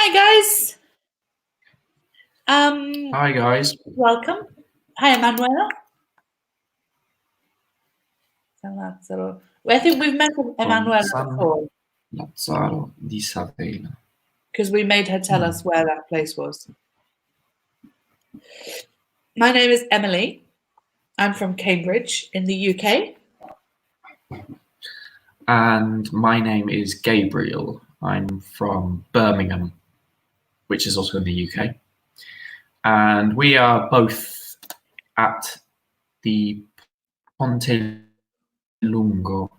Hi guys. Hi guys. Welcome. Hi Emanuela. I think we've met Emanuela before. Lazzaro di Savena. Because we made her tell us where that place was. My name is Emily. I'm from Cambridge in the UK. And my name is Gabriel. I'm from Birmingham, which is also in the UK. And we are both at the Ponte Lungo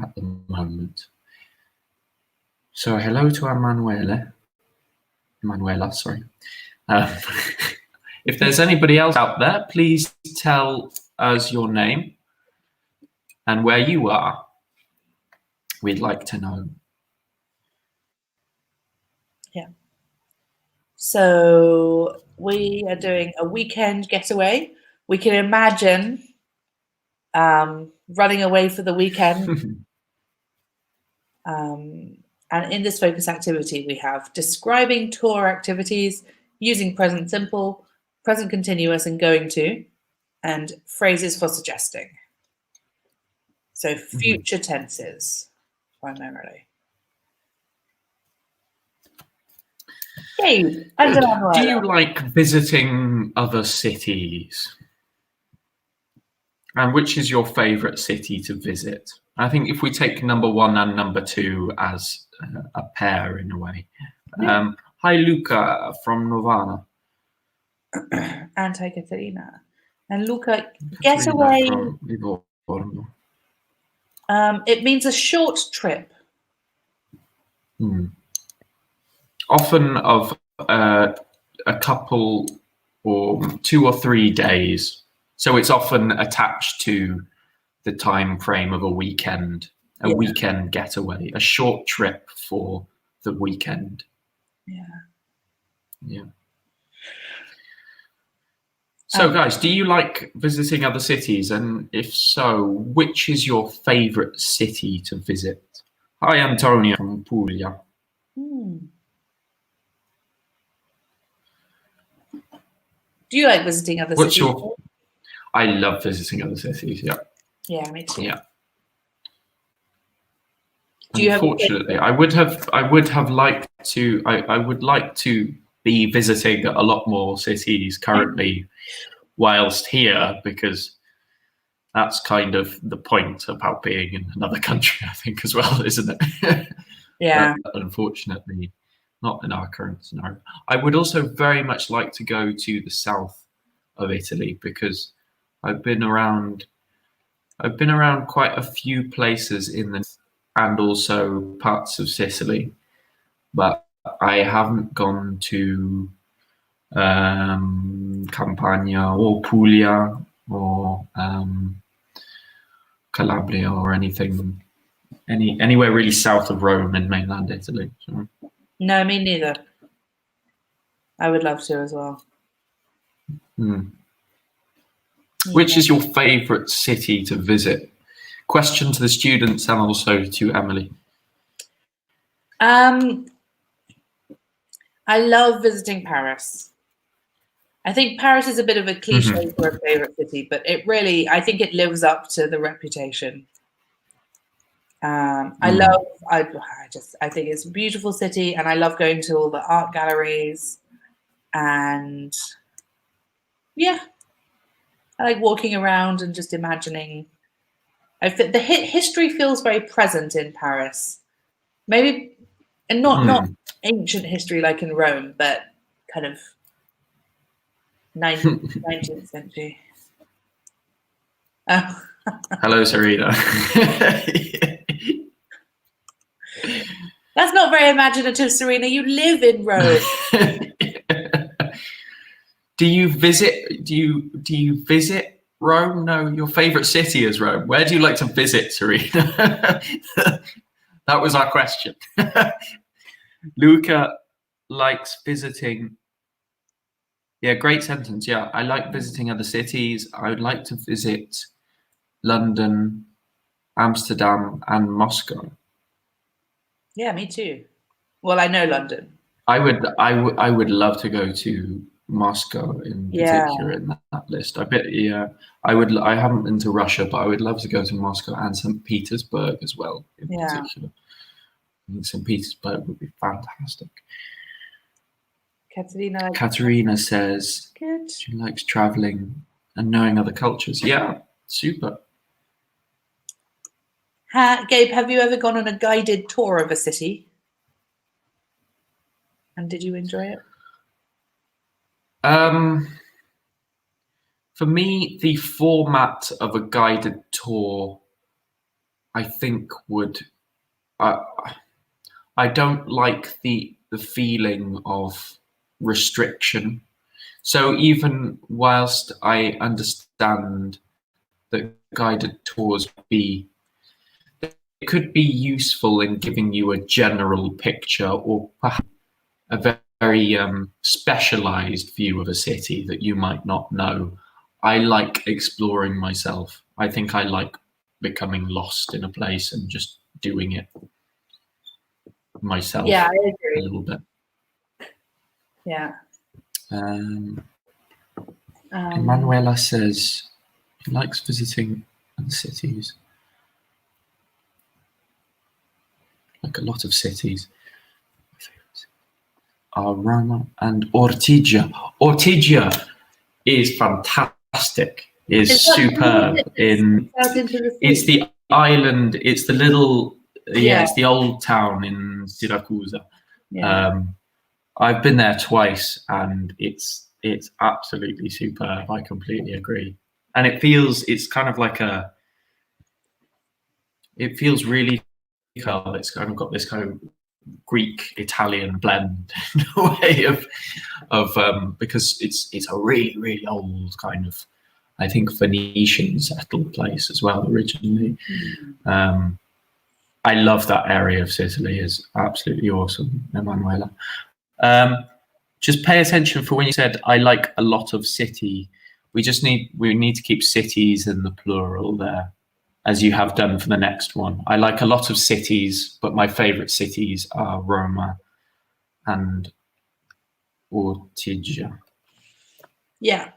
at the moment. So hello to Emanuela, sorry. If there's anybody else out there, please tell us your name and where you are. We'd like to know. Yeah. So we are doing a weekend getaway. We can imagine running away for the weekend. And in this focus activity, we have describing tour activities using present simple, present continuous, and going to, and phrases for suggesting. So future tenses, primarily. Gabe, do you like visiting other cities? And which is your favorite city to visit? I think if we take number 1 and number 2 as a pair in a way. Hi, Luca from Novana. And hi, Caterina. And Luca, getaway. From Livorno. It means a short trip. Often of a couple or 2 or 3 days. So it's often attached to the time frame of a weekend, weekend getaway, a short trip for the weekend. Yeah. So guys, do you like visiting other cities? And if so, which is your favorite city to visit? Hi, Antonio from Puglia. Do you like visiting other cities? I love visiting other cities, yeah. Yeah, me too. Yeah. Unfortunately, I would like to be visiting a lot more cities currently whilst here, because that's kind of the point about being in another country, I think, as well, isn't it? Yeah. But unfortunately, not in our current scenario. I would also very much like to go to the south of Italy, because I've been around quite a few places and also parts of Sicily, but I haven't gone to Campania or Puglia or Calabria or anything, anywhere really south of Rome in mainland Italy. So. No, me neither. I would love to as well. Which is your favorite city to visit? Question to the students and also to Emily. I love visiting Paris. I think Paris is a bit of a cliche for a favorite city, but I think it lives up to the reputation. I think it's a beautiful city, and I love going to all the art galleries, and yeah, I like walking around and just imagining. The history feels very present in Paris, maybe, and not ancient history like in Rome, but kind of 19th century. Hello, Serena. That's not very imaginative, Serena. You live in Rome. Do you visit Rome? No, your favorite city is Rome. Where do you like to visit, Serena? That was our question. Luca likes visiting. Yeah, great sentence. Yeah, I like visiting other cities. I would like to visit London, Amsterdam, and Moscow. Yeah, me too. Well, I know London. I would love to go to Moscow in Yeah, particular in that list. I bet, yeah, I would. I haven't been to Russia, but I would love to go to Moscow and St. Petersburg as well, in yeah. particular. I think St. Petersburg would be fantastic. Katerina, Katerina says good. she likes traveling and knowing other cultures. Yeah, super. Gabe, have you ever gone on a guided tour of a city? And did you enjoy it? For me, the format of a guided tour, I think would. I don't like the feeling of restriction. So even whilst I understand that guided tours could be useful in giving you a general picture or perhaps a very specialized view of a city that you might not know. I like exploring myself. I think I like becoming lost in a place and just doing it myself Yeah, I a agree. little bit. Yeah. Emanuela says he likes visiting other cities, like a lot of cities. Are Roma and Ortigia. Ortigia is fantastic. Is superb. It's the island. It's the little. Yeah, it's the old town in Syracuse. Yeah. I've been there twice, and it's absolutely superb. I completely agree. And it's kind of like it feels really cool. It's kind of got this kind of Greek Italian blend in a way of because it's a really old kind of, I think, Phoenician settled place as well originally. I love that area of Sicily. Is absolutely awesome, Emanuela. Just pay attention for when you said I like a lot of city. We need to keep cities in the plural there, as you have done for the next one. I like a lot of cities, but my favorite cities are Roma and Ortigia. Yeah.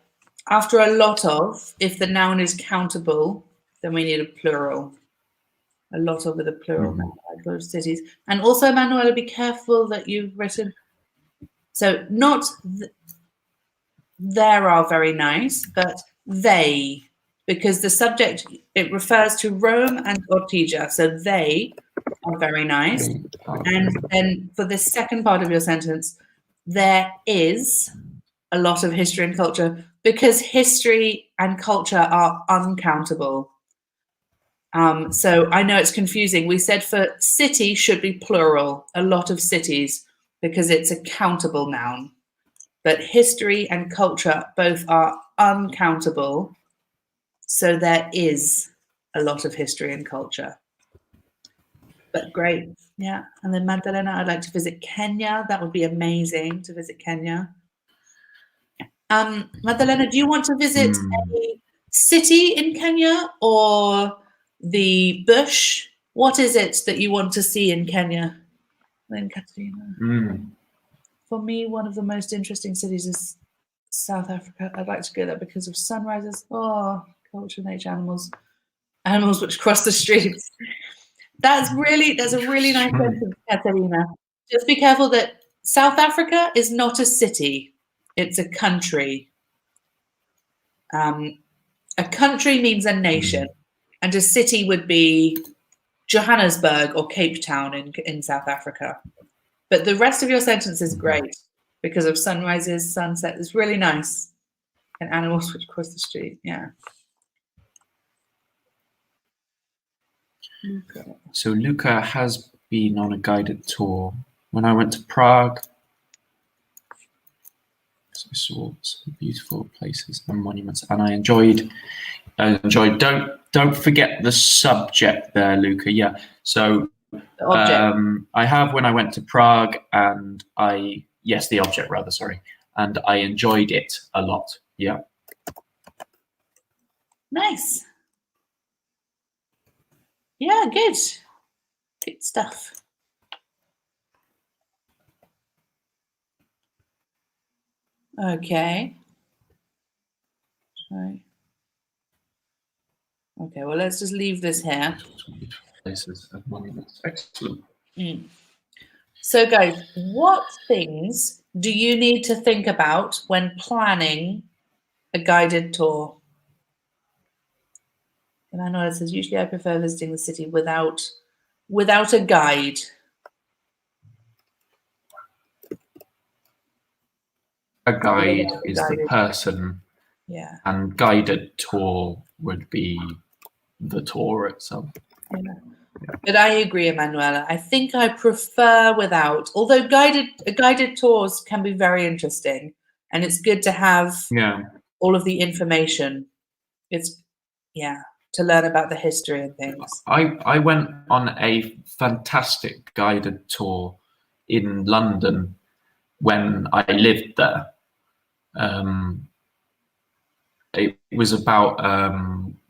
After a lot of, if the noun is countable, then we need a plural. A lot of with a plural noun, like those cities. And also, Manuela, be careful that you've written. So not there are very nice, but they, because the subject, it refers to Rome and Ortigia. So they are very nice. And then for the second part of your sentence, there is a lot of history and culture, because history and culture are uncountable. So I know it's confusing. We said for city should be plural, a lot of cities, because it's a countable noun. But history and culture both are uncountable. So there is a lot of history and culture. But great. Yeah. And then Magdalena, I'd like to visit Kenya. That would be amazing to visit Kenya. Magdalena, do you want to visit a city in Kenya or the bush? What is it that you want to see in Kenya? Then Katerina. For me, one of the most interesting cities is South Africa. I'd like to go there because of sunrises. Oh, culture, nature, animals which cross the streets. That's a really nice sentence, Katerina. Just be careful that South Africa is not a city; it's a country. A country means a nation, and a city would be Johannesburg or Cape Town in South Africa. But the rest of your sentence is great because of sunrises, sunsets. It's really nice. And animals which cross the street. Yeah. Okay. So Luca has been on a guided tour. When I went to Prague, I saw some beautiful places and monuments, and I enjoyed. Don't forget the subject there, Luca. Yeah. So I have when I went to Prague, and the object rather. Sorry, and I enjoyed it a lot. Yeah. Nice. Yeah, good stuff. Okay. Right. Okay, well, let's just leave this here. Places and monuments. Excellent. So, guys, what things do you need to think about when planning a guided tour? Emmanuel says, usually I prefer visiting the city without a guide. A guide Without a is the guided- person, Yeah. and guided tour would be the tour itself. Yeah. But I agree, Emanuela. I think I prefer without, although guided tours can be very interesting, and it's good to have all of the information. It's to learn about the history and things. I went on a fantastic guided tour in London when I lived there. It was about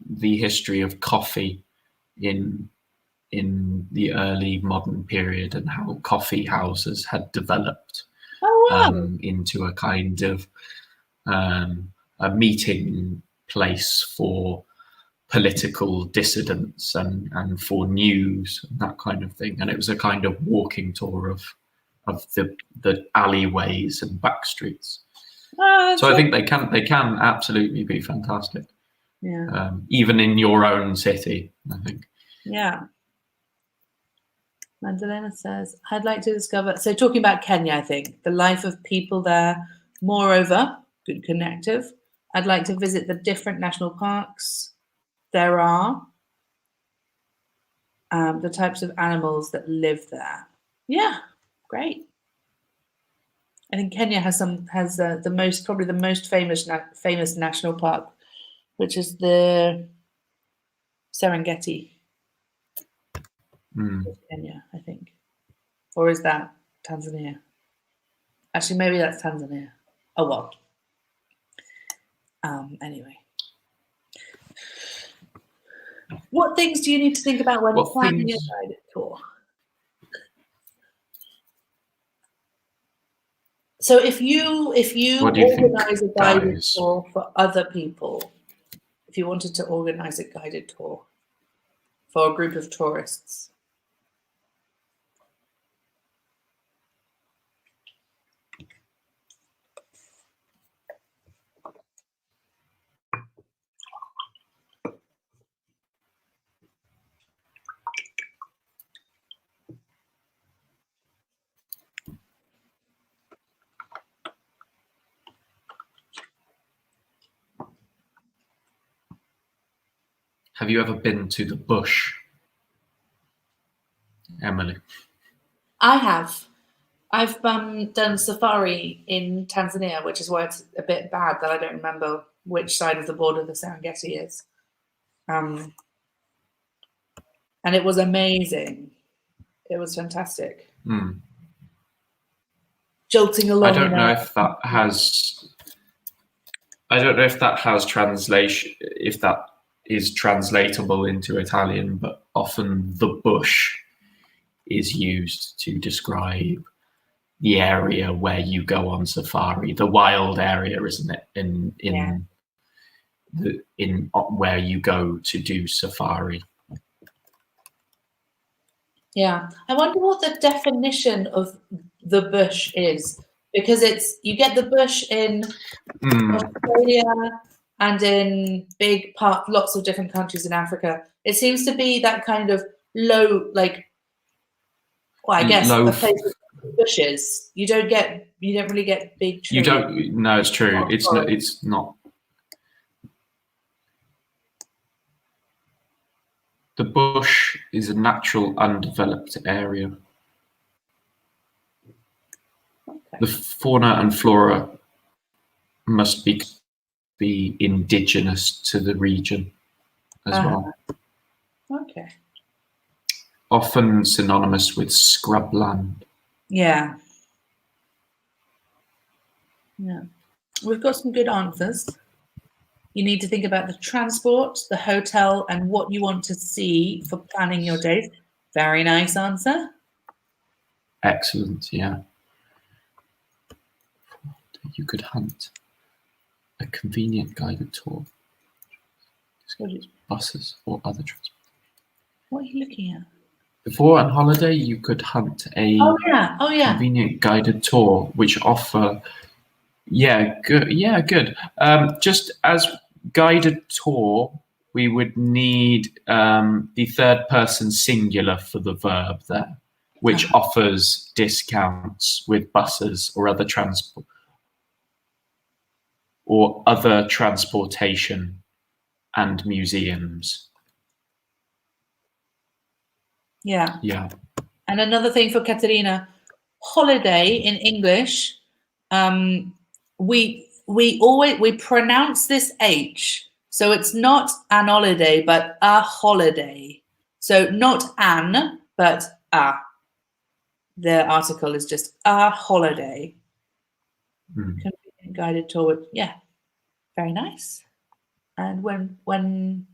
the history of coffee in the early modern period and how coffee houses had developed into a kind of a meeting place for political dissidents and for news and that kind of thing. And it was a kind of walking tour of the alleyways and back streets. So I think they can absolutely be fantastic. Yeah. Even in your own city, I think. Yeah. Magdalena says, I'd like to discover, so talking about Kenya, I think, the life of people there. Moreover, good connective, I'd like to visit the different national parks there are, the types of animals that live there. Yeah, great. I think Kenya has probably the most famous national park, which is the Serengeti. Kenya, I think, or is that Tanzania? Actually, maybe that's Tanzania. Oh well. Anyway, what things do you need to think about when planning a guided tour? So if you organize a guided tour for other people, if you wanted to organize a guided tour for a group of tourists, Have you ever been to the bush, Emily? I have. I've done safari in Tanzania, which is why it's a bit bad that I don't remember which side of the border the Serengeti is. And it was amazing. It was fantastic. Jolting along. I don't know if that has translation, if that is translatable into Italian, but often the bush is used to describe the area where you go on safari, the wild area, isn't it? In where you go to do safari. Yeah, I wonder what the definition of the bush is, because you get the bush in Australia and in lots of different countries in Africa. It seems to be that kind of low, I guess a place with bushes. You don't really get big trees. You don't. No, it's true. It's not. The bush is a natural undeveloped area. Okay. The fauna and flora must be indigenous to the region as well. Okay. Often synonymous with scrubland. Yeah. Yeah. We've got some good answers. You need to think about the transport, the hotel, and what you want to see for planning your days. Very nice answer. Excellent, yeah. You could hunt. A convenient guided tour. Buses or other transport. What are you looking at? Before on holiday, you could hunt a convenient guided tour, which offer. Good. Just as guided tour, we would need the third person singular for the verb there, which offers discounts with buses or other transport or other transportation and museums. Yeah. Yeah. And another thing for Katerina, holiday in English, we pronounce this H. So it's not an holiday, but a holiday. So not an, but a. The article is just a holiday. Convenient guided tour. Yeah, very nice. And when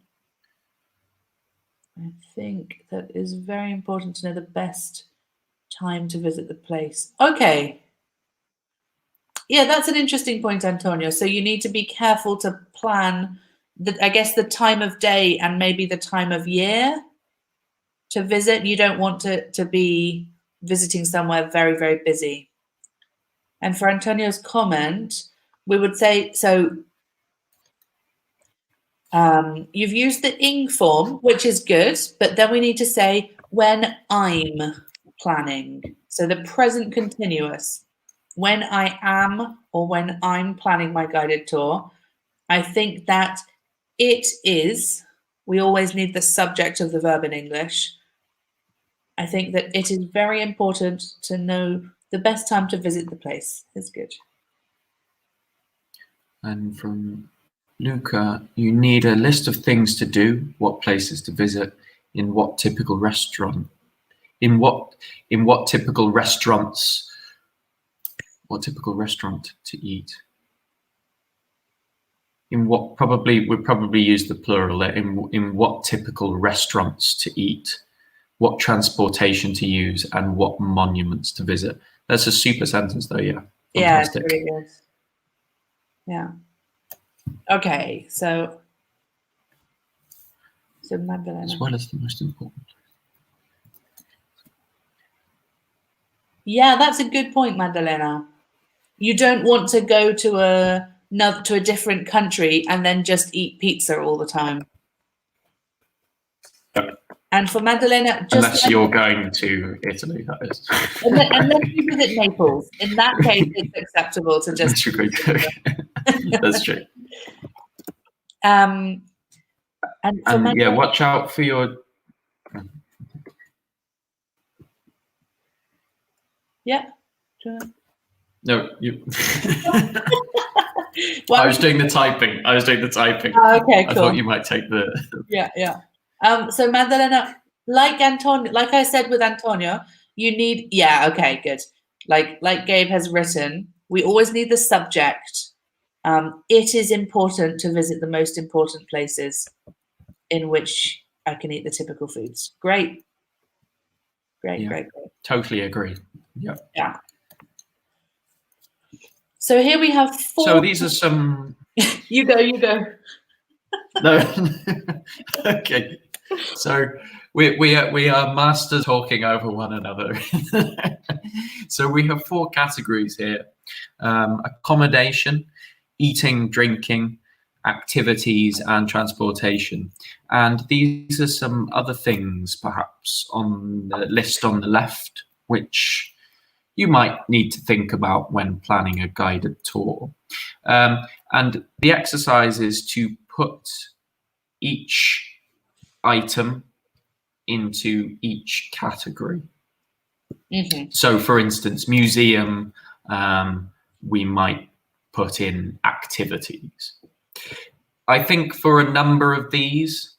I think that is very important to know the best time to visit the place. Okay. Yeah, that's an interesting point, Antonio. So you need to be careful to plan I guess the time of day and maybe the time of year to visit. You don't want to be visiting somewhere very, very busy. And for Antonio's comment, we would say, so you've used the ing form, which is good, but then we need to say when I'm planning. So the present continuous. When I am or when I'm planning my guided tour, I think that it is, we always need the subject of the verb in English. I think that it is very important to know the best time to visit the place. It's good. And from Luca, you need a list of things to do, what places to visit, in what typical restaurant, in what typical restaurants, what typical restaurant to eat. In what we'd probably use the plural in what typical restaurants to eat, what transportation to use, and what monuments to visit. That's a super sentence though, yeah. Fantastic. Yeah, it's really good. Yeah. Okay, so Magdalena. As well as the most important. Yeah, that's a good point, Magdalena. You don't want to go to a different country and then just eat pizza all the time. Yep. And for Magdalena, unless you're going to Italy, that is. Unless you visit Naples, in that case, it's acceptable to just. That's true. And yeah, watch out for your. Yeah. No, you. Well, I was doing the typing. Oh, okay, cool. I thought you might take the. Yeah. So Magdalena, like I said with Antonio, you need. Yeah. Okay. Good. Like Gabe has written, we always need the subject. It is important to visit the most important places in which I can eat the typical foods. Great. Great. Totally agree. Yeah. So here we have 4. So these are some. You go. No. Okay. So we are master talking over one another. So we have 4 categories here: accommodation, eating, drinking, activities, and transportation. And these are some other things perhaps on the list on the left, which you might need to think about when planning a guided tour. And the exercise is to put each item into each category. Mm-hmm. So for instance, museum, we might put in activities. I think for a number of these,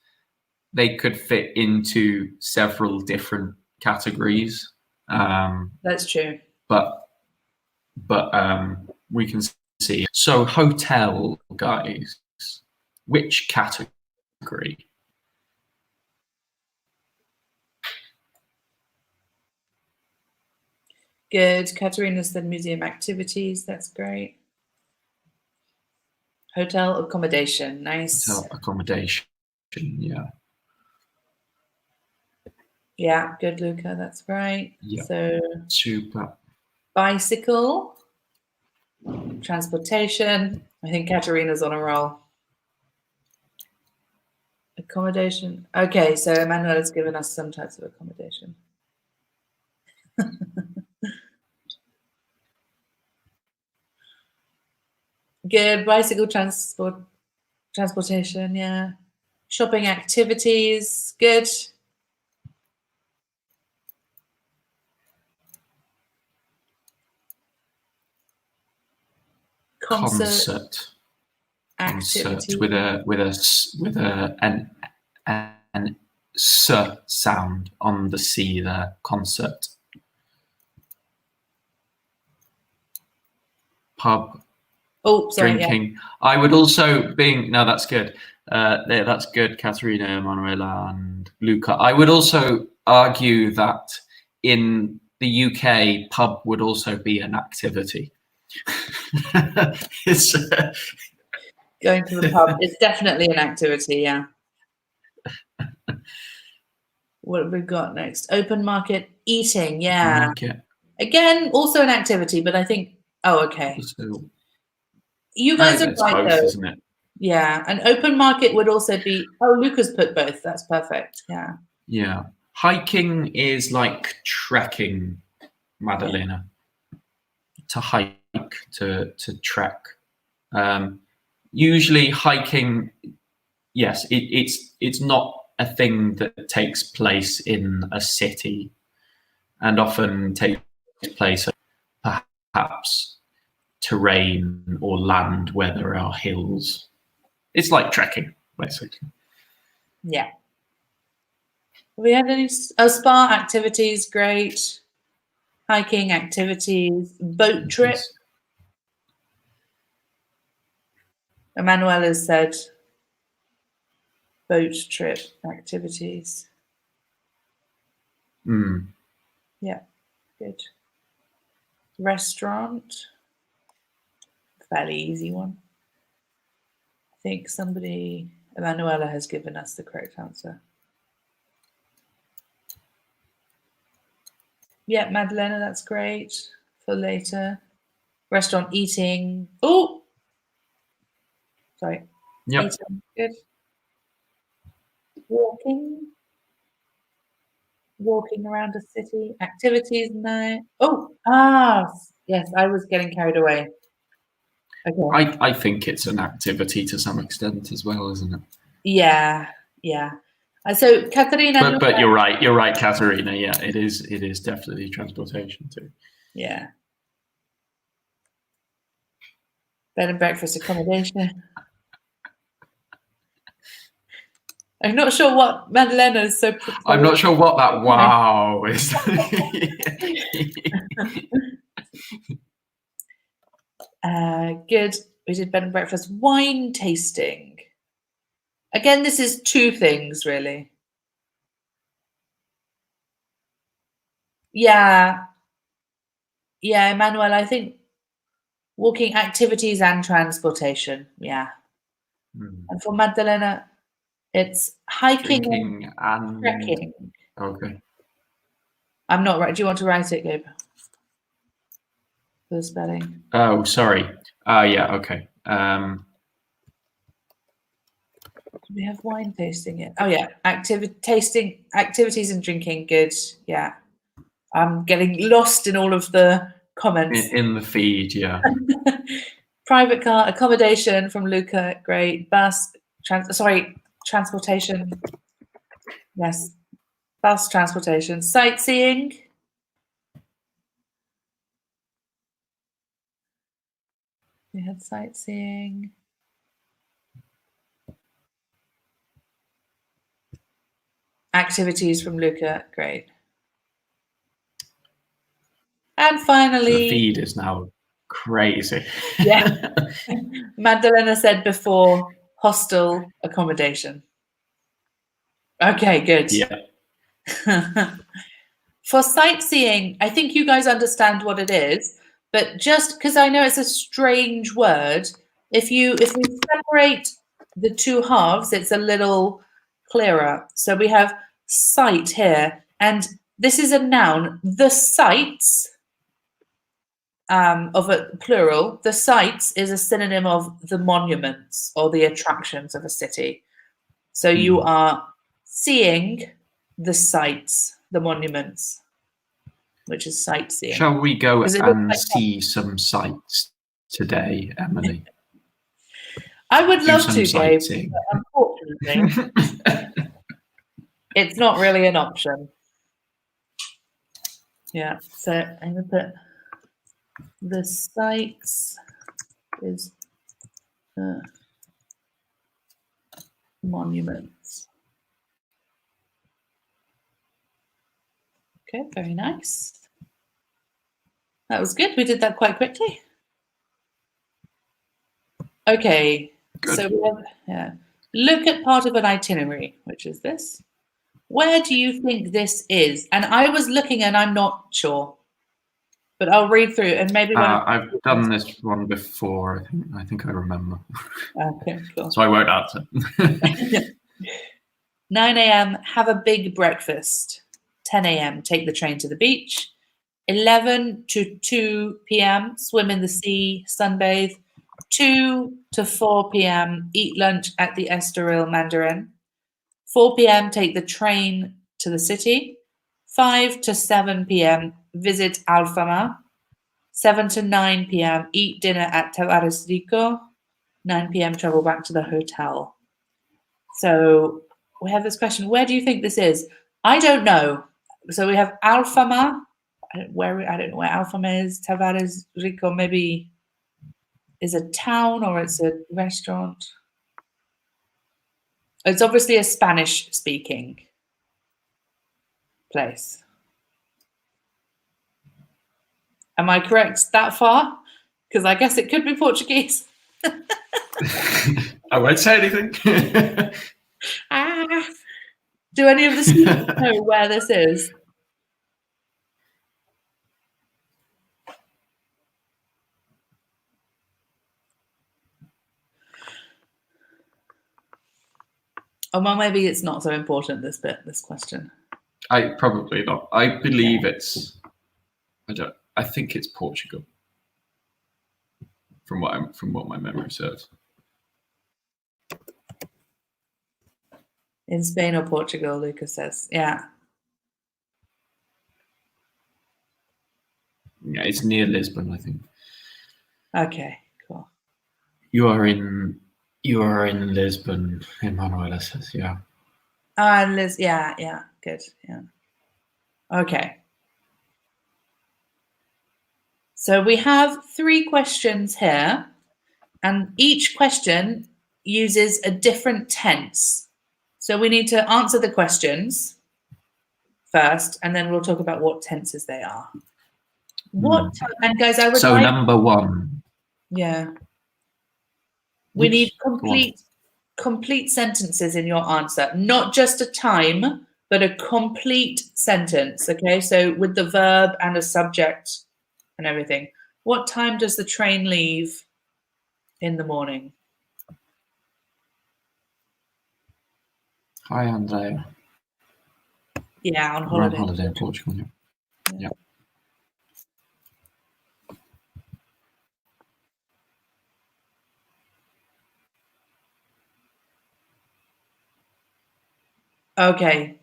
they could fit into several different categories. That's true. But we can see. So hotel, guys, which category? Good. Katerina said museum activities. That's great. Hotel accommodation. Nice. Hotel accommodation. Yeah. Yeah, good, Luca. That's right. Yeah. So Super. bicycle, transportation. I think Katerina's on a roll. Accommodation. Okay, so Emmanuel has given us some types of accommodation. Good. Bicycle transportation, yeah. Shopping activities, good. Concert activity. with an s sound on the C there. Concert. Pub. Oh, sorry. Drinking. Yeah. I would also no, that's good. That's good, Katerina, Manuela, and Luca. I would also argue that in the UK, pub would also be an activity. It's, Going to the pub is definitely an activity, yeah. What have we got next? Open market eating, yeah. market. Again, also an activity, but I think, oh, okay. So, You guys are it's right, both, though. isn't it? Yeah, an open market would also be, oh, Luca's put both. That's perfect, yeah. Yeah. Hiking is like trekking, Madalena. To hike, to trek. Usually hiking, yes, it's not a thing that takes place in a city, and often takes place perhaps terrain or land where there are hills. It's like trekking, basically. Yeah. Have we had any spa activities? Great. Hiking activities, boat trip. Emmanuel has said boat trip activities. Yeah, good. Restaurant, fairly easy one. I think Emanuela has given us the correct answer. Yeah, Madalena, that's great. For later. Restaurant eating. Oh, sorry. Yep. Eating, good. Walking around a city. Activities, no. Yes, I was getting carried away. Okay. I think it's an activity to some extent as well, isn't it? Yeah. So Katerina. But you're right, Katerina. Yeah, it is definitely transportation too. Yeah. Bed and breakfast accommodation. I'm not sure what Madalena is so. I'm not sure what that wow is. Good. We did bed and breakfast. Wine tasting. Again, this is two things, really. Yeah, Emmanuel, I think walking activities and transportation. Yeah. And for Magdalena, it's hiking and trekking. Okay. I'm not right. Do you want to write it, Gabe? For the spelling. Oh, sorry. Yeah, okay. Do we have wine tasting yet? Oh yeah, tasting activities and drinking. Good. Yeah. I'm getting lost in all of the comments. In the feed, yeah. Private car, accommodation from Luca, great. Bus, transportation. Yes, bus transportation. Sightseeing. We had sightseeing. Activities from Luca, great. And finally, the feed is now crazy. Yeah. Magdalena said before, hostel accommodation. Okay, good. Yeah. For sightseeing, I think you guys understand what it is, but just because I know it's a strange word, If we separate the two halves, it's a little clearer. So we have site here, and this is a noun. The sites of a plural, the sites is a synonym of the monuments or the attractions of a city. So you are seeing the sites, the monuments, which is sightseeing. Shall we go and see some sights today, Emily? I would love to, Gabe, but unfortunately, it's not really an option. Yeah, so I'm going to put the sites is monuments. Okay, very nice. That was good. We did that quite quickly. Okay, good. So we have, look at part of an itinerary, which is this. Where do you think this is? And I was looking and I'm not sure, but I'll read through and maybe I've done this one before. I think I remember. Okay, cool. So I won't answer. 9 a.m. have a big breakfast. 10 a.m. take the train to the beach. 11 to 2 p.m. swim in the sea, sunbathe. 2 to 4 p.m. eat lunch at the Estoril Mandarin. 4 p.m. take the train to the city. 5 to 7 p.m. visit Alfama. 7 to 9 p.m. eat dinner at Tavares Rico. 9 p.m. travel back to the hotel. So we have this question, where do you think this is? I don't know. So we have Alfama. I don't know where Alfama is. Tavares Rico maybe is a town or it's a restaurant. It's obviously a Spanish-speaking place. Am I correct that far? Because I guess it could be Portuguese. I won't say anything. Do any of the students know where this is? Oh, well, maybe it's not so important, this question. Probably not. I believe it's. I think it's Portugal. From what my memory serves. In Spain or Portugal, Lucas says. Yeah. Yeah, it's near Lisbon, I think. Okay, cool. You are in Lisbon, Emanuela says, yeah. Yeah, good. Yeah. Okay. So we have 3 questions here, and each question uses a different tense. So we need to answer the questions first, and then we'll talk about what tenses they are. And guys, I would So number 1. Yeah. We need complete sentences in your answer, not just a time, but a complete sentence. Okay, so with the verb and a subject and everything. What time does the train leave in the morning? Hi, Andrea. Yeah, on We're on holiday. holiday in Portugal. Yeah. Okay.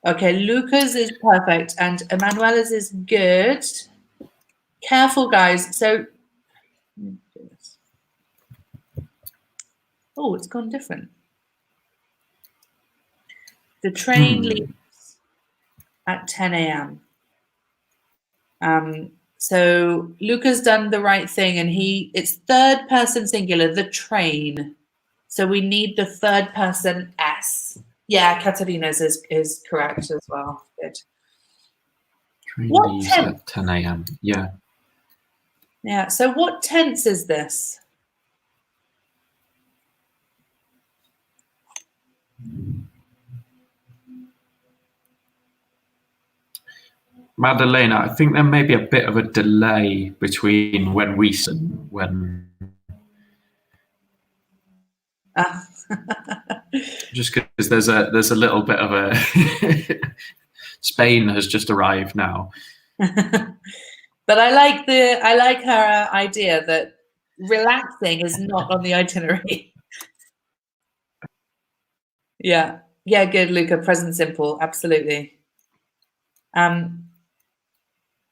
Okay, Lucas is perfect and Emanuela's is good. Careful, guys. So, oh, it's gone different. The train leaves at 10 a.m. So Luca's done the right thing, and it's third person singular, the train. So we need the third person S. Yeah, Katarina's is correct as well. Good. Train leaves at 10 a.m. Yeah. Yeah. So what tense is this? Madalena, I think there may be a bit of a delay between when we and when. Just because there's a little bit of a Spain has just arrived now. But I like her idea that relaxing is not on the itinerary. Yeah, good, Luca. Present simple, absolutely.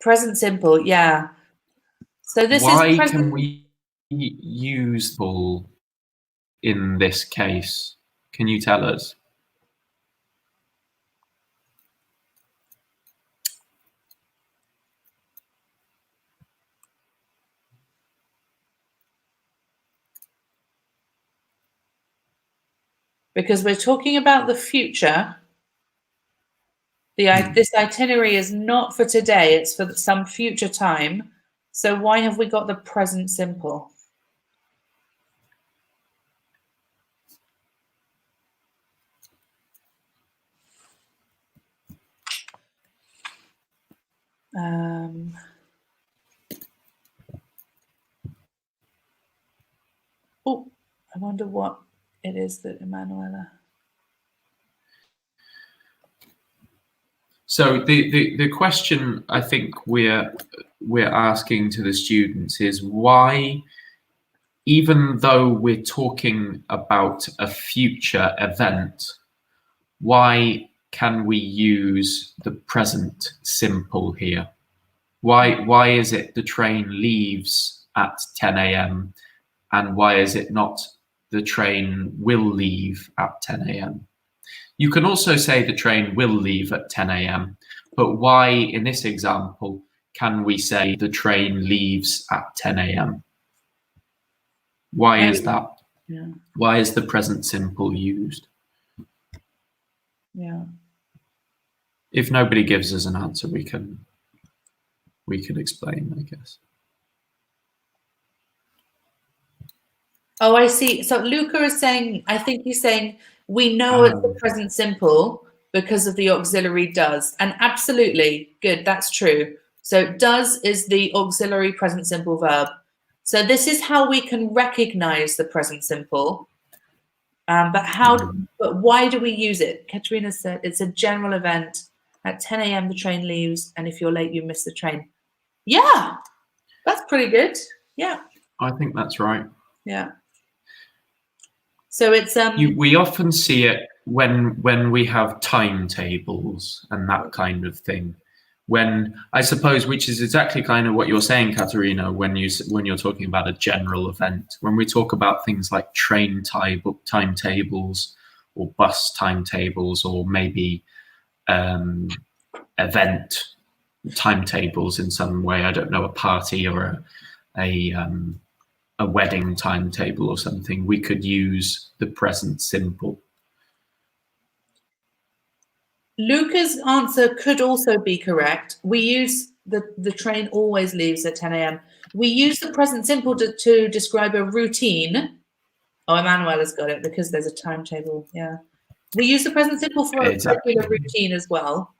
Present simple, yeah. So this Why is present. can we use full in this case? Can you tell us? Because we're talking about the future. This itinerary is not for today, it's for some future time. So why have we got the present simple? Oh, I wonder what it is that Emanuela. So the question I think we're asking to the students is why, even though we're talking about a future event, why can we use the present simple here? Why is it the train leaves at 10 a.m. and why is it not the train will leave at 10 a.m.? You can also say the train will leave at 10 a.m., but why in this example can we say the train leaves at 10 a.m.? Why is that? Yeah. Why is the present simple used? Yeah. If nobody gives us an answer, we can explain, I guess. Oh, I see. So Luca is saying, I think he's saying, we know it's the present simple because of the auxiliary does. And absolutely, good, that's true. So does is the auxiliary present simple verb. So this is how we can recognize the present simple. But why do we use it? Katerina said it's a general event. At 10 a.m. the train leaves, and if you're late, you miss the train. Yeah, that's pretty good. Yeah. I think that's right. Yeah. So it's we often see it when we have timetables and that kind of thing. When I suppose, which is exactly kind of what you're saying, Katerina, when you're talking about a general event. When we talk about things like train timetables or bus timetables or maybe event timetables in some way, I don't know, a party or a wedding timetable or something, we could use the present simple. Luca's answer could also be correct. We use the train always leaves at 10 a.m. We use the present simple to describe a routine. Oh, Emanuela's got it because there's a timetable. Yeah. We use the present simple for a particular routine as well.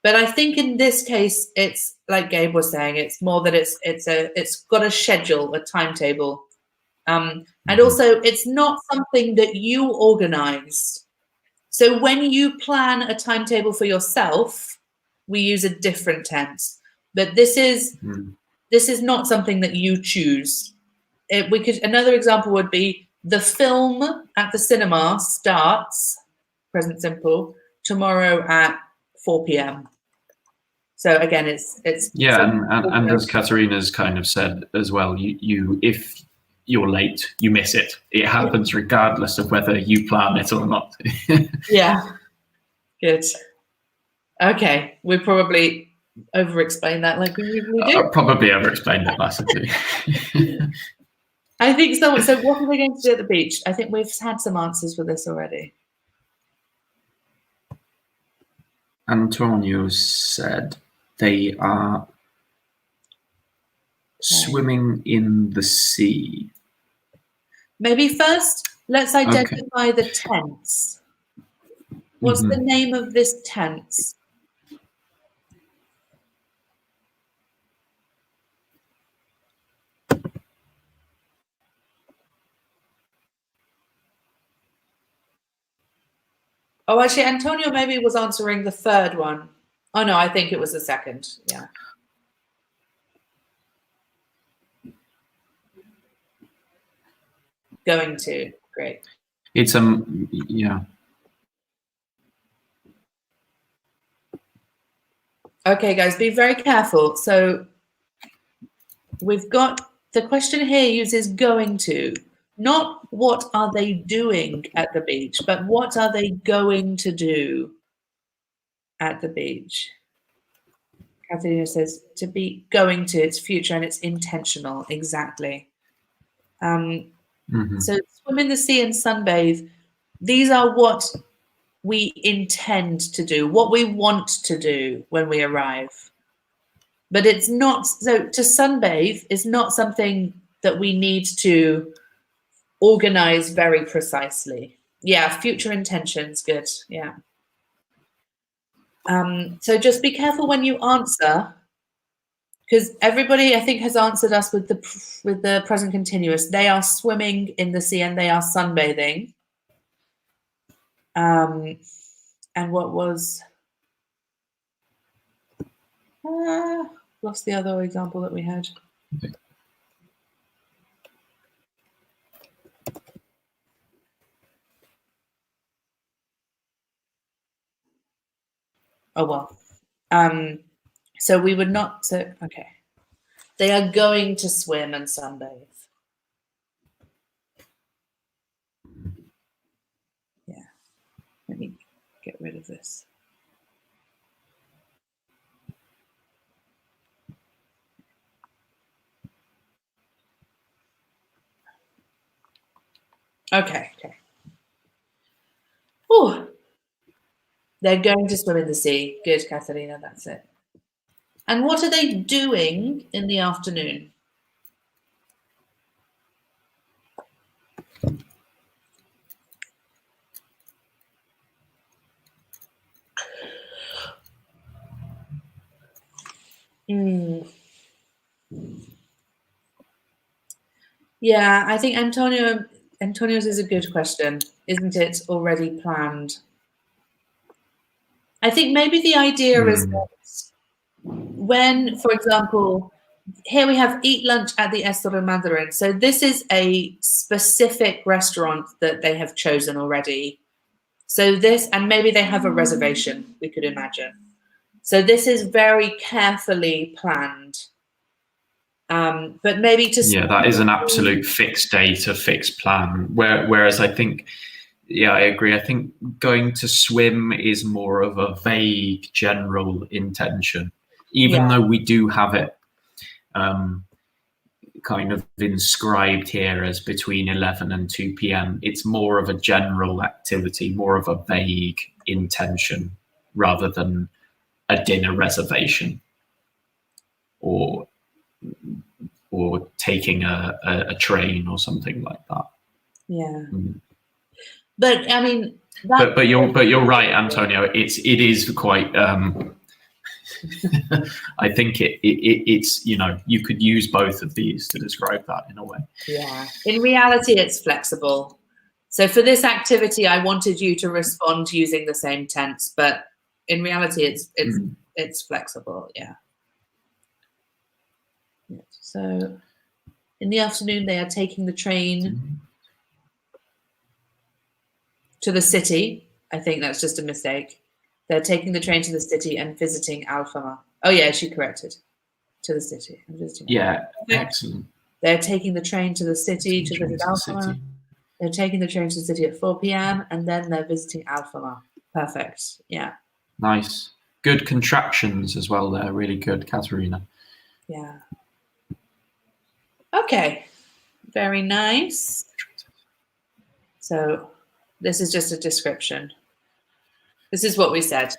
But I think in this case, it's like Gabe was saying, it's more that it's got a schedule, a timetable. And also it's not something that you organize. So when you plan a timetable for yourself, we use a different tense. But this is not something that you choose. Another example would be the film at the cinema starts, present simple, tomorrow at 4 p.m. So again, it's and as Katerina's kind of said as well, you if you're late, you miss it. It happens regardless of whether you plan it or not. Yeah, good. Okay, we probably over-explained that like we usually do. Probably over-explained it massively. I think so. So what are they going to do at the beach? I think we've had some answers for this already. Antonio said they are swimming in the sea. Maybe first, let's identify the tense. What's the name of this tense? Oh, actually, Antonio maybe was answering the third one. Oh, no, I think it was the second. Yeah. Going to. Great. It's yeah. Okay, guys, be very careful. So we've got the question here uses going to, not what are they doing at the beach, but what are they going to do at the beach? Catalina says to be going to, it's future and it's intentional. Exactly. So swim in the sea and sunbathe. These are what we intend to do, what we want to do when we arrive. But it's not, so to sunbathe is not something that we need to organize very precisely. Yeah, future intentions, good, yeah. So just be careful when you answer, because everybody I think has answered us with the present continuous. They are swimming in the sea and they are sunbathing. And what was lost the other example that we had. Oh well. So we would not. So okay, they are going to swim and sunbathe. Yeah. Let me get rid of this. Okay. Oh, they're going to swim in the sea. Good, Catalina. That's it. And what are they doing in the afternoon? Yeah, I think Antonio's is a good question, isn't it? Already planned. I think maybe the idea is that when, for example, here we have eat lunch at the Estero Mandarin. So this is a specific restaurant that they have chosen already. So this, and maybe they have a reservation, we could imagine. So this is very carefully planned. But maybe to that is an absolute fixed date, a fixed plan. Whereas I think, I agree. I think going to swim is more of a vague, general intention, even though we do have it kind of inscribed here as between 11 and 2 p.m. It's more of a general activity, more of a vague intention, rather than a dinner reservation or taking a train or something like that. Yeah. But I mean, but you're right, Antonio. It is quite. I think it's you could use both of these to describe that in a way. Yeah. In reality, it's flexible. So for this activity, I wanted you to respond using the same tense, but in reality, it's flexible. Yeah. So in the afternoon, they are taking the train to the city. I think that's just a mistake. They're taking the train to the city and visiting Alfama. Oh yeah, she corrected. To the city and visiting. Yeah, excellent. They're taking the train to the city to visit Alfama. They're taking the train to the city at 4 p.m. and then they're visiting Alfama. Perfect. Yeah. Nice. Good contractions as well there. Really good, Katerina. Yeah. Okay. Very nice. So this is just a description. This is what we said.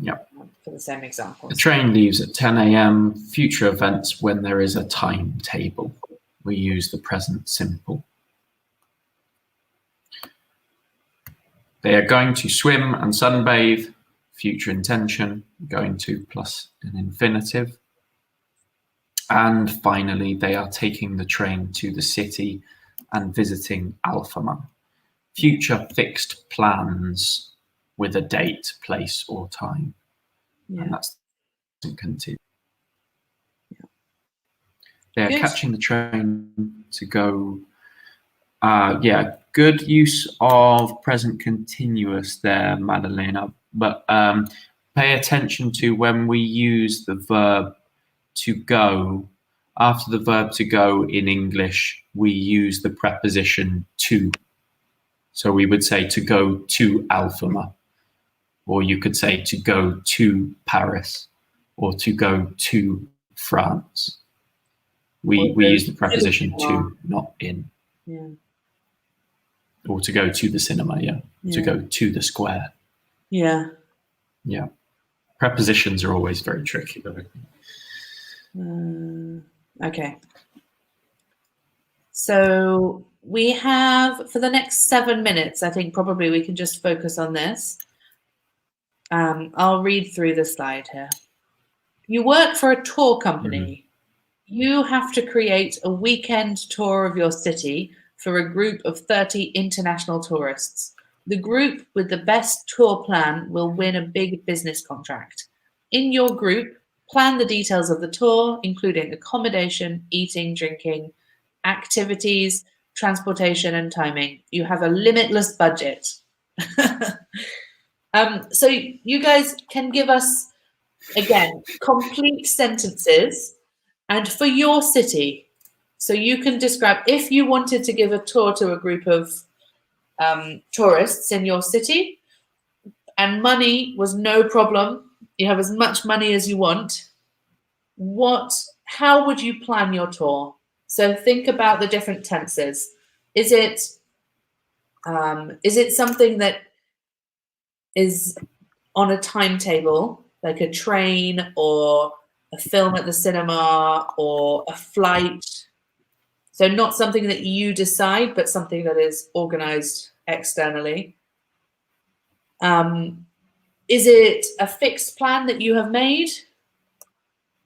Yep. For the same example. The train leaves at 10 a.m. Future events when there is a timetable. We use the present simple. They are going to swim and sunbathe. Future intention, going to plus an infinitive. And finally, they are taking the train to the city and visiting Alfama. future fixed plans with a date, place, or time. Yeah. And that's continue. They're Good. catching the train to go. Yeah, good use of present continuous there, Madalena. But pay attention to when we use the verb to go. After the verb to go in English, we use the preposition to. So we would say to go to Alfama, or you could say to go to Paris, or to go to France. We use the preposition to, not in. Yeah. Or to go to the cinema, yeah. To go to the square. Yeah. Yeah. Prepositions are always very tricky, though. Okay. So we have, for the next 7 minutes, I think probably we can just focus on this. I'll read through the slide here. You work for a tour company. You have to create a weekend tour of your city for a group of 30 international tourists. The group with the best tour plan will win a big business contract. In your group, plan the details of the tour, including accommodation, eating, drinking, activities, transportation, and timing. You have a limitless budget. So you guys can give us, again, complete sentences and for your city. So you can describe, if you wanted to give a tour to a group of tourists in your city and money was no problem, you have as much money as you want, how would you plan your tour? So think about the different tenses. Is it something that is on a timetable, like a train or a film at the cinema or a flight? So not something that you decide, but something that is organized externally. Is it a fixed plan that you have made?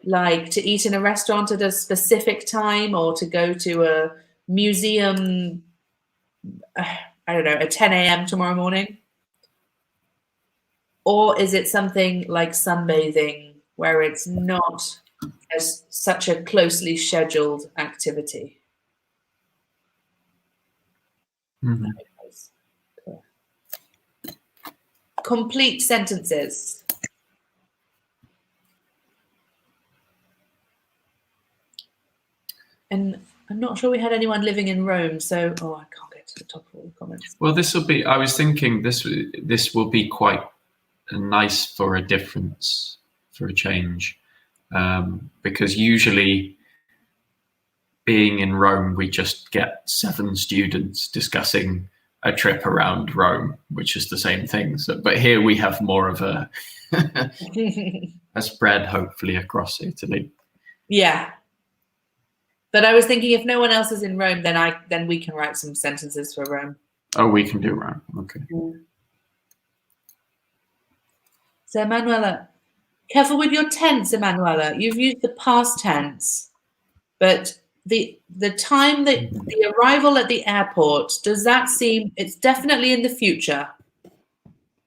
Like to eat in a restaurant at a specific time or to go to a museum, I don't know, at 10 a.m. tomorrow morning? Or is it something like sunbathing where it's not as such a closely scheduled activity? Complete sentences. And I'm not sure we had anyone living in Rome, so I can't get to the top of all the comments. Well, this will be. I was thinking this will be quite nice for a difference, for a change, because usually, being in Rome, we just get 7 students discussing a trip around Rome, which is the same thing. So, but here we have more of a spread, hopefully, across Italy. Yeah. But I was thinking, if no one else is in Rome, then we can write some sentences for Rome. Oh, we can do Rome. Okay. So, Emanuela, careful with your tense, Emanuela. You've used the past tense, but the time that the arrival at the airport, does that seem? It's definitely in the future.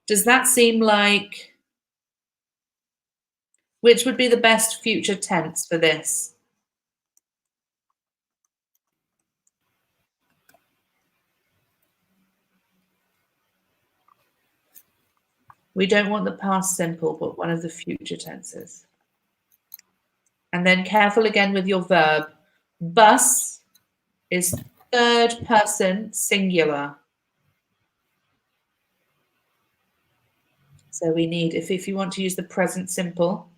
Does that seem like? Which would be the best future tense for this? We don't want the past simple, but one of the future tenses. And then careful again with your verb. Bus is 3rd person singular. So we need, if you want to use the present simple.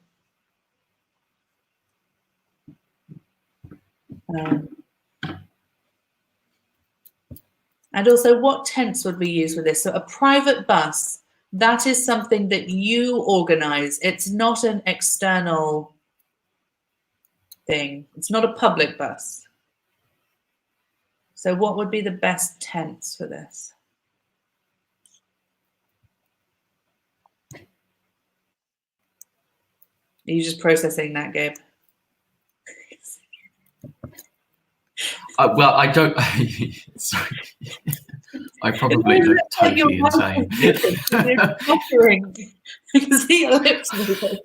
And also, what tense would we use with this? So a private bus, that is something that you organize. It's not an external thing. It's not a public bus. So what would be the best tense for this? Are you just processing that, Gabe? Well, I don't. Sorry, I probably look totally insane. You can see your lips moving.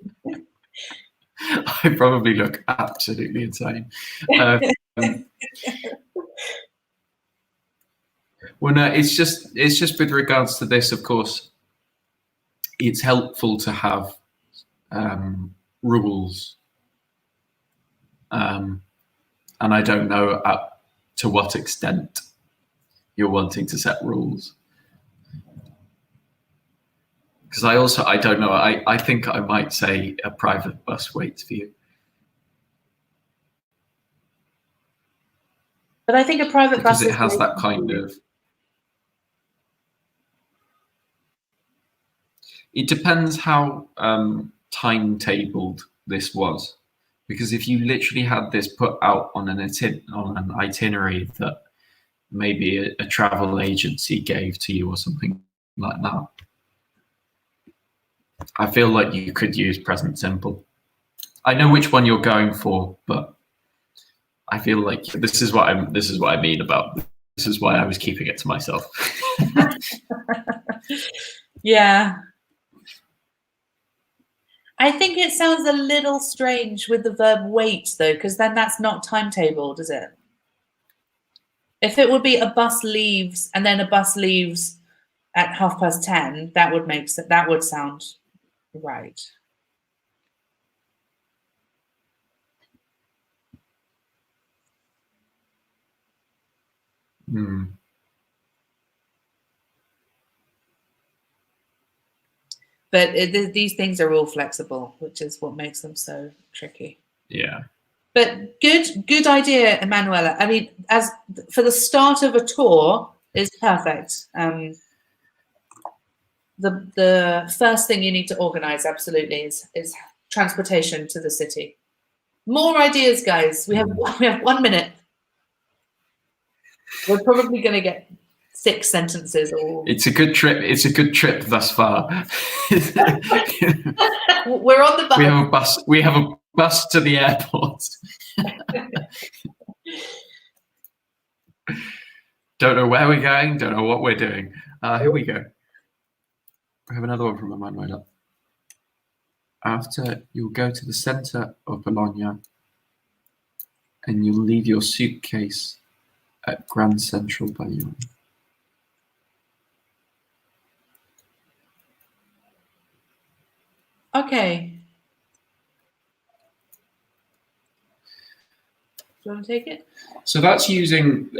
I probably look absolutely insane. Well, no, it's just with regards to this. Of course, it's helpful to have rules, and I don't know to what extent you're wanting to set rules. Because I don't know. I think I might say a private bus waits for you. But I think a private bus because it has that kind of. It depends how timetabled this was, because if you literally had this put out on an itinerary that maybe a travel agency gave to you or something like that, I feel like you could use present simple. I know which one you're going for, but I feel like this is what I mean about. This is why I was keeping it to myself. Yeah. I think it sounds a little strange with the verb wait, though, because then that's not timetabled, is it? If it would be a bus leaves and then a bus leaves at 10:30, that would sound right. Hmm. But these things are all flexible, which is what makes them so tricky. Yeah. But good idea, Emanuela. I mean, as for the start of a tour is perfect. The first thing you need to organize absolutely is transportation to the city. More ideas, guys. We have 1 minute. We're probably going to get 6 sentences. It's a good trip. It's a good trip thus far. We're on the bus. We have a bus to the airport. Don't know where we're going. Don't know what we're doing. Here we go. We have another one from Emanuela. After, you'll go to the center of Bologna and you'll leave your suitcase at Grand Central Bayonne. Okay. Do you want to take it? So that's using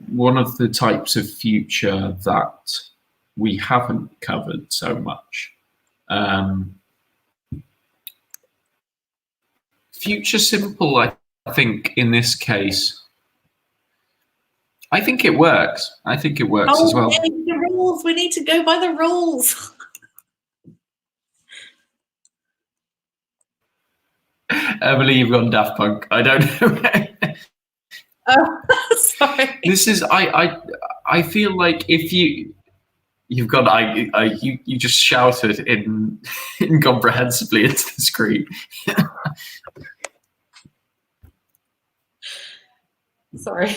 one of the types of future that we haven't covered so much. Future simple, I think, in this case, I think it works. I think it works as well. The rules. We need to go by the rules. Emily, you've gone Daft Punk. I don't know. Oh, sorry. This is I feel like if you've got you just shouted incomprehensibly into the screen. Sorry.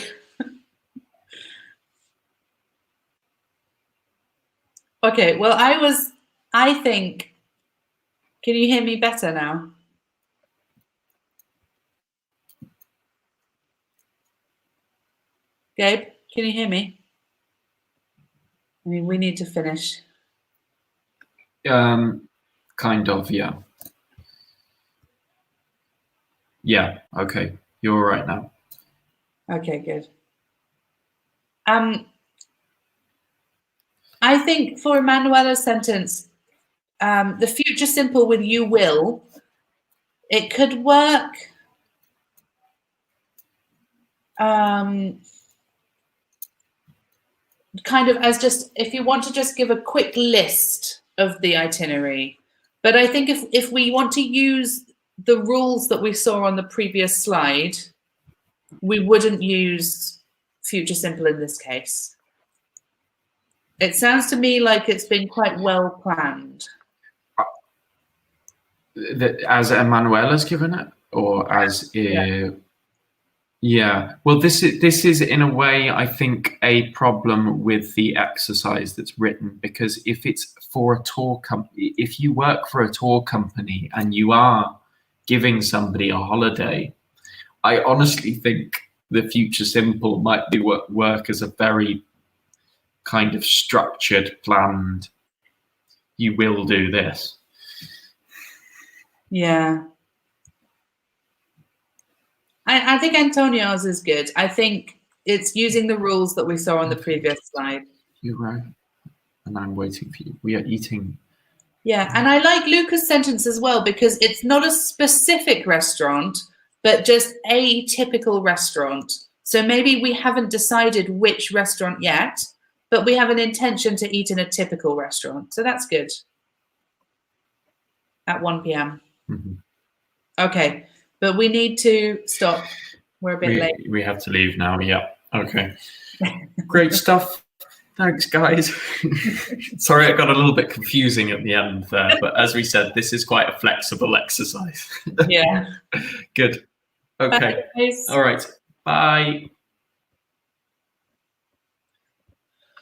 Okay, well, I think, can you hear me better now? Gabe, can you hear me? I mean, we need to finish. Kind of, yeah. Yeah, okay. You're all right now. Okay, good. I think for Emanuela's sentence, the future simple with you will, it could work. Kind of as just, if you want to just give a quick list of the itinerary. But I think if we want to use the rules that we saw on the previous slide, we wouldn't use future simple in this case. It sounds to me like it's been quite well planned. As Emanuela's given it, or as yeah, Yeah, well, this is in a way, I think, a problem with the exercise that's written, because if it's for a tour company, if you work for a tour company and you are giving somebody a holiday, I honestly think the Future Simple might be work as a very kind of structured, planned, you will do this. Yeah. I think Antonio's is good. I think it's using the rules that we saw on the previous slide. You're right. And I'm waiting for you. We are eating. Yeah, and I like Luca's sentence as well, because it's not a specific restaurant, but just a typical restaurant. So maybe we haven't decided which restaurant yet, but we have an intention to eat in a typical restaurant. So that's good. At 1 p.m. Mm-hmm. Okay, but we need to stop. We're a bit late. We have to leave now. Yeah. Okay. Great stuff. Thanks, guys. Sorry, it got a little bit confusing at the end there, but as we said, this is quite a flexible exercise. Yeah. Good. Okay. Bye, all right. Bye.